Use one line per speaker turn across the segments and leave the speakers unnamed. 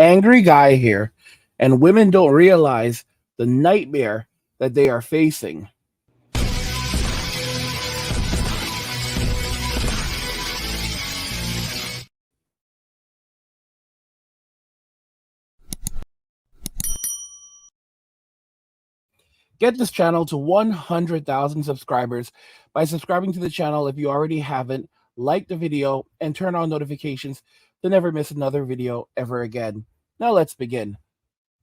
Angry guy here, and women don't realize the nightmare that they are facing. Get this channel to 100,000 subscribers by subscribing to the channel if you already haven't, like the video, and turn on notifications to never miss another video ever again. Now let's begin.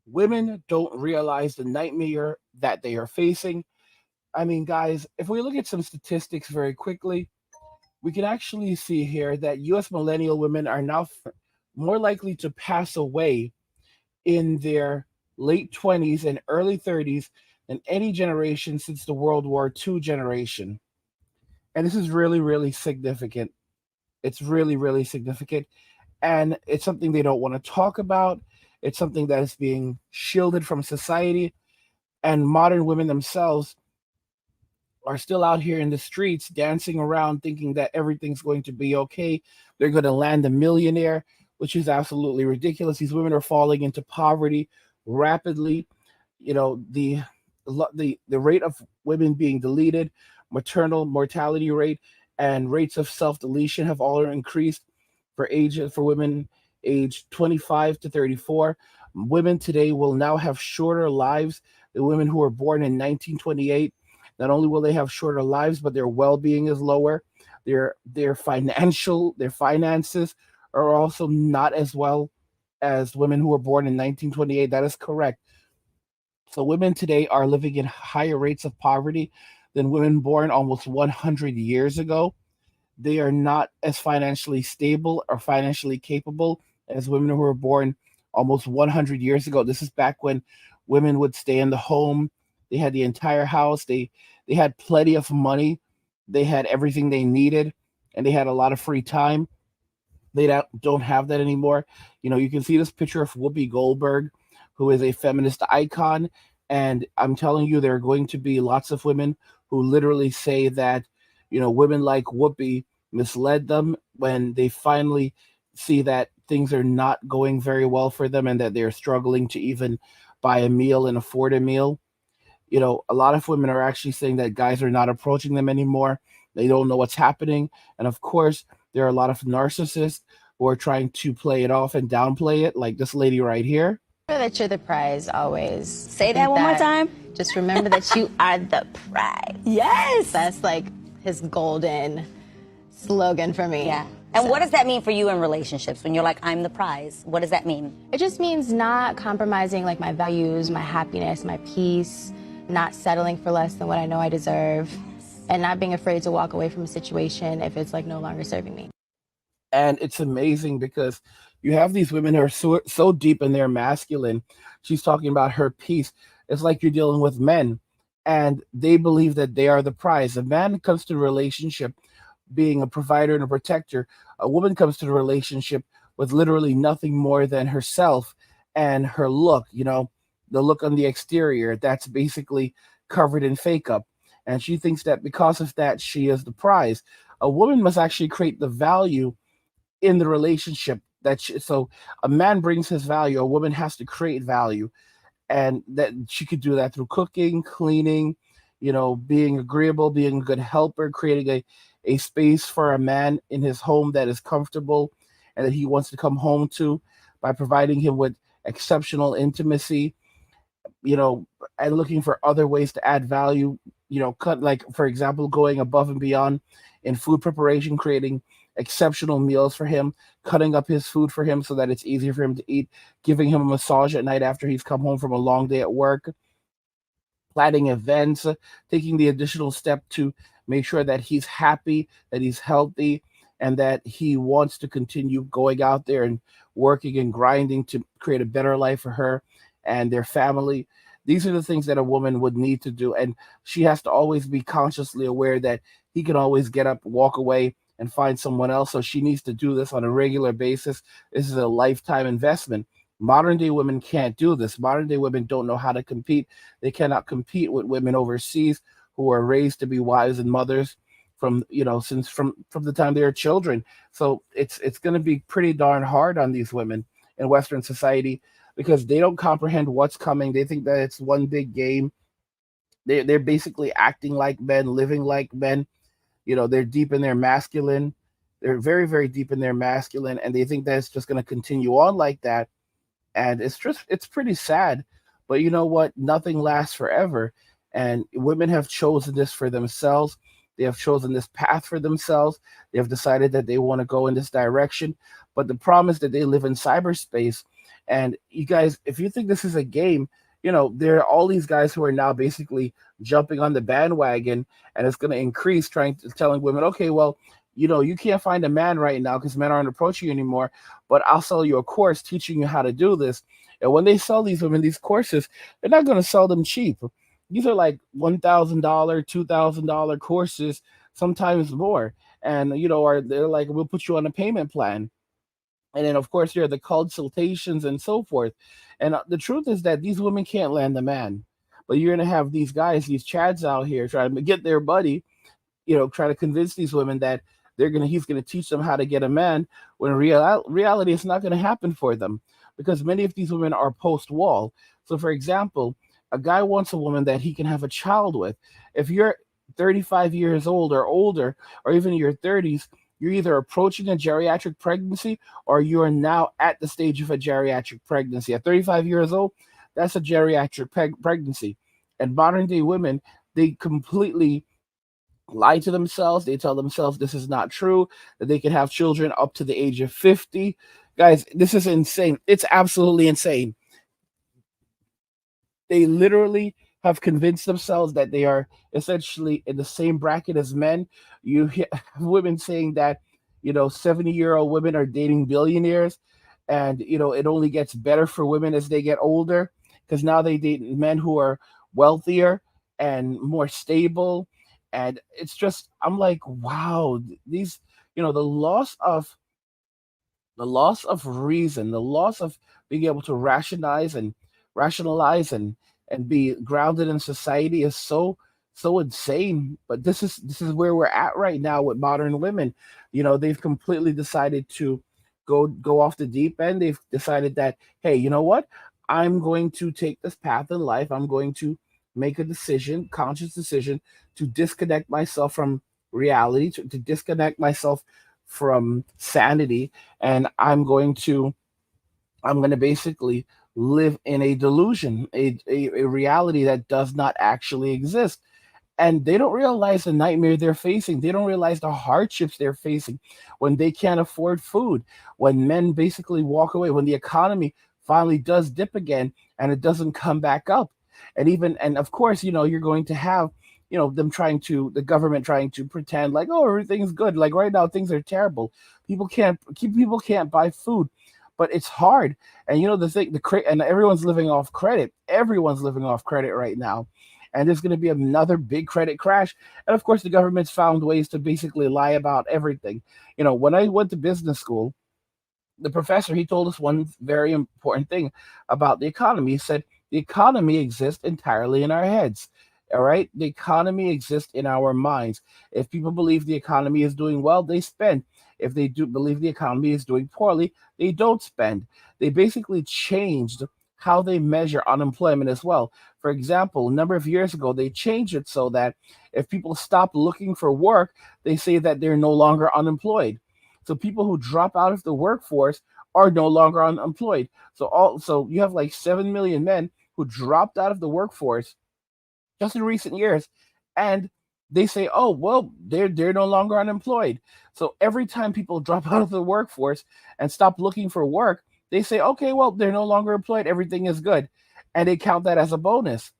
Women don't realize the nightmare that they are facing. I mean, guys, if we look at some statistics very quickly, we can actually see here that US millennial women are now more likely to pass away in their late 20s and early 30s than any generation since the World War II generation. And this is really, really significant. It's really, really significant. And it's something they don't want to talk about. It's something that is being shielded from society. And modern women themselves are still out here in the streets dancing around thinking that everything's going to be okay. They're going to land a millionaire, which is absolutely ridiculous. These women are falling into poverty rapidly. You know, the rate of women being deleted, maternal mortality rate, and rates of self-deletion have all increased for women aged 25 to 34. Women today will now have shorter lives than women who were born in 1928. Not only will they have shorter lives, but their well-being is lower. Their finances are also not as well as women who were born in 1928. That is correct. So women today are living in higher rates of poverty than women born almost 100 years ago. They are not as financially stable or financially capable as women who were born almost 100 years ago. This is back when women would stay in the home. They had the entire house. They had plenty of money. They had everything they needed, and they had a lot of free time. They don't have that anymore. You know, you can see this picture of Whoopi Goldberg, who is a feminist icon. And I'm telling you, there are going to be lots of women who literally say that, you know, women like Whoopi misled them when they finally see that things are not going very well for them and that they're struggling to even buy a meal and afford a meal. You know, a lot of women are actually saying that guys are not approaching them anymore. They don't know what's happening. And of course, there are a lot of narcissists who are trying to play it off and downplay it, like this lady right here.
That you're the prize always.
Say that one more time.
Just remember that you are the prize.
Yes.
That's like his golden slogan for me.
Yeah. And what does that mean for you in relationships when you're like, I'm the prize? What does that mean?
It just means not compromising like my values, my happiness, my peace, not settling for less than what I know I deserve, and not being afraid to walk away from a situation if it's like no longer serving me.
And it's amazing because you have these women who are so deep in their masculine. She's talking about her peace. It's like you're dealing with men, and they believe that they are the prize. A man comes to the relationship being a provider and a protector. A woman comes to the relationship with literally nothing more than herself and her look, you know, the look on the exterior that's basically covered in fake up. And she thinks that because of that, she is the prize. A woman must actually create the value in the relationship so a man brings his value, a woman has to create value, and that she could do that through cooking, cleaning, you know, being agreeable, being a good helper, creating a space for a man in his home that is comfortable and that he wants to come home to, by providing him with exceptional intimacy, you know, and looking for other ways to add value, you know, like for example, going above and beyond in food preparation, creating exceptional meals for him, cutting up his food for him so that it's easier for him to eat, giving him a massage at night after he's come home from a long day at work, planning events, taking the additional step to make sure that he's happy, that he's healthy, and that he wants to continue going out there and working and grinding to create a better life for her and their family. These are the things that a woman would need to do. And she has to always be consciously aware that he can always get up, walk away, and find someone else. So she needs to do this on a regular basis. This is a lifetime investment. Modern day women can't do this. Modern day women don't know how to compete. They cannot compete with women overseas who are raised to be wives and mothers from, you know, since from the time they are children. So it's going to be pretty darn hard on these women. in Western society because they don't comprehend what's coming. They think that it's one big game. They're basically acting like men, living like men. They're deep in their masculine. They're very, very deep in their masculine, and they think that it's just going to continue on like that. And it's pretty sad. But you know what? Nothing lasts forever, and women have chosen this for themselves. They have chosen this path for themselves. They have decided that they want to go in this direction. But the problem is that they live in cyberspace. And you guys, if you think this is a game, there are all these guys who are now basically jumping on the bandwagon, and it's going to increase telling women, okay, well, you can't find a man right now because men aren't approaching you anymore, but I'll sell you a course teaching you how to do this. And when they sell these women these courses, they're not going to sell them cheap. These are like $1,000, $2,000 courses, sometimes more. And, or they're like, we'll put you on a payment plan. And then, of course, there are the consultations and so forth. And the truth is that these women can't land a man. But you're going to have these guys, these chads out here trying to get their buddy, try to convince these women that he's gonna teach them how to get a man, when reality is not gonna happen for them, because many of these women are post-wall. So for example, a guy wants a woman that he can have a child with. If you're 35 years old or older, or even in your 30s, you're either approaching a geriatric pregnancy or you are now at the stage of a geriatric pregnancy. At 35 years old, that's a geriatric pregnancy. And modern day women, they completely lie to themselves. They tell themselves this is not true, that they can have children up to the age of 50. Guys, this is insane. It's absolutely insane. They literally have convinced themselves that they are essentially in the same bracket as men. You hear women saying that, 70-year-old women are dating billionaires, and, it only gets better for women as they get older because now they date men who are wealthier and more stable. And it's just, I'm like, wow, these, the loss of reason, the loss of being able to rationalize and be grounded in society is so insane. But this is where we're at right now with modern women. They've completely decided to go off the deep end. They've decided that, hey, you know what? I'm going to take this path in life. I'm going to make a decision, conscious decision, to disconnect myself from reality, to disconnect myself from sanity, and I'm going to basically live in a delusion, a reality that does not actually exist. And they don't realize the nightmare they're facing. They don't realize the hardships they're facing when they can't afford food, when men basically walk away, when the economy finally does dip again and it doesn't come back up. And of course, you're going to have, the government trying to pretend like, oh, everything's good. Like right now, things are terrible. People can't buy food, but it's hard. And the thing, and everyone's living off credit. Everyone's living off credit right now. And there's going to be another big credit crash. And of course, the government's found ways to basically lie about everything. When I went to business school, the professor, he told us one very important thing about the economy. He said the economy exists entirely in our heads. All right, the economy exists in our minds. If people believe the economy is doing well, they spend. If they do believe the economy is doing poorly, they don't spend. They basically changed how they measure unemployment as well. For example, a number of years ago, they changed it so that if people stop looking for work, they say that they're no longer unemployed. So people who drop out of the workforce are no longer unemployed. So you have like 7 million men who dropped out of the workforce just in recent years, and they say, oh well, they're no longer unemployed. So every time people drop out of the workforce and stop looking for work, they say, okay, well, they're no longer employed, everything is good, and they count that as a bonus.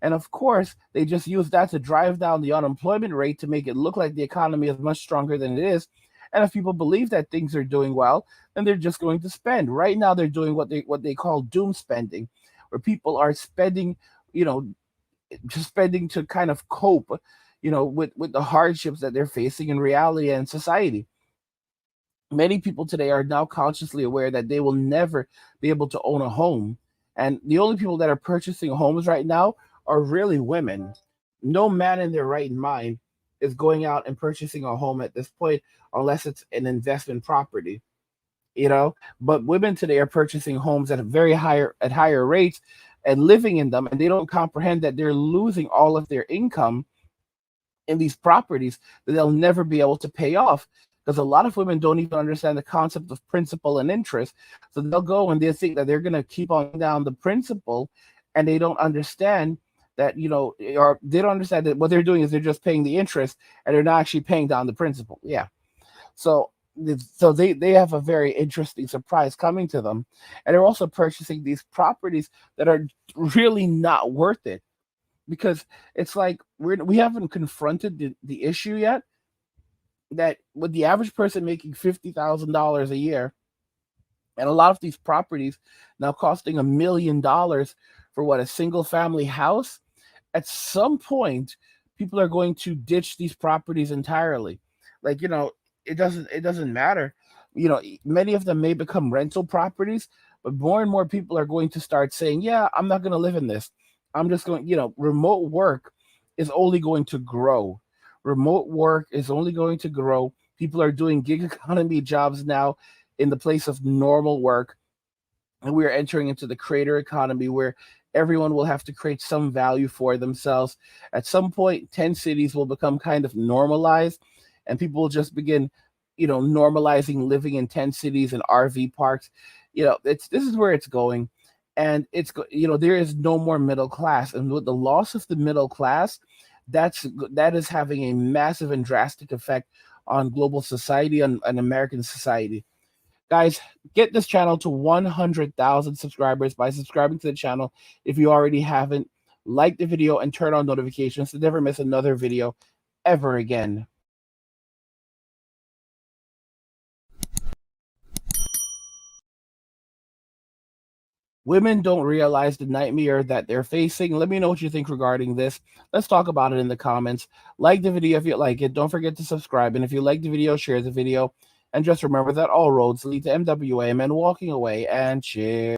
And of course, they just use that to drive down the unemployment rate to make it look like the economy is much stronger than it is. And if people believe that things are doing well, then they're just going to spend. Right now, they're doing what they call doom spending, where people are spending, you know, just spending to kind of cope, with the hardships that they're facing in reality and society. Many people today are now consciously aware that they will never be able to own a home. And the only people that are purchasing homes right now are really women. No man in their right mind is going out and purchasing a home at this point unless it's an investment property. you know. But women today are purchasing homes at higher rates and living in them, and they don't comprehend that they're losing all of their income in these properties that they'll never be able to pay off, because a lot of women don't even understand the concept of principal and interest. So they'll go and they think that they're going to keep on down the principal, and they don't understand that, or they don't understand that what they're doing is they're just paying the interest and they're not actually paying down the principal. Yeah. So they have a very interesting surprise coming to them, and they're also purchasing these properties that are really not worth it, because it's like we haven't confronted the issue yet, that with the average person making $50,000 a year, and a lot of these properties now costing $1 million for what, a single family house, at some point people are going to ditch these properties entirely. Like, it doesn't matter. Many of them may become rental properties, but more and more people are going to start saying, yeah, I'm not going to live in this. I'm just going, remote work is only going to grow. Remote work is only going to grow. People are doing gig economy jobs now in the place of normal work. And we are entering into the creator economy, where everyone will have to create some value for themselves. At some point, 10 cities will become kind of normalized, and people will just begin, normalizing living in 10 cities and RV parks. This is where it's going. And there is no more middle class. And with the loss of the middle class, that is having a massive and drastic effect on global society and American society. Guys, get this channel to 100,000 subscribers by subscribing to the channel if you already haven't. Like the video and turn on notifications to never miss another video ever again. Women don't realize the nightmare that they're facing. Let me know what you think regarding this. Let's talk about it in the comments. Like the video if you like it. Don't forget to subscribe. And if you like the video, share the video. And just remember that all roads lead to MWA, men walking away, and cheers.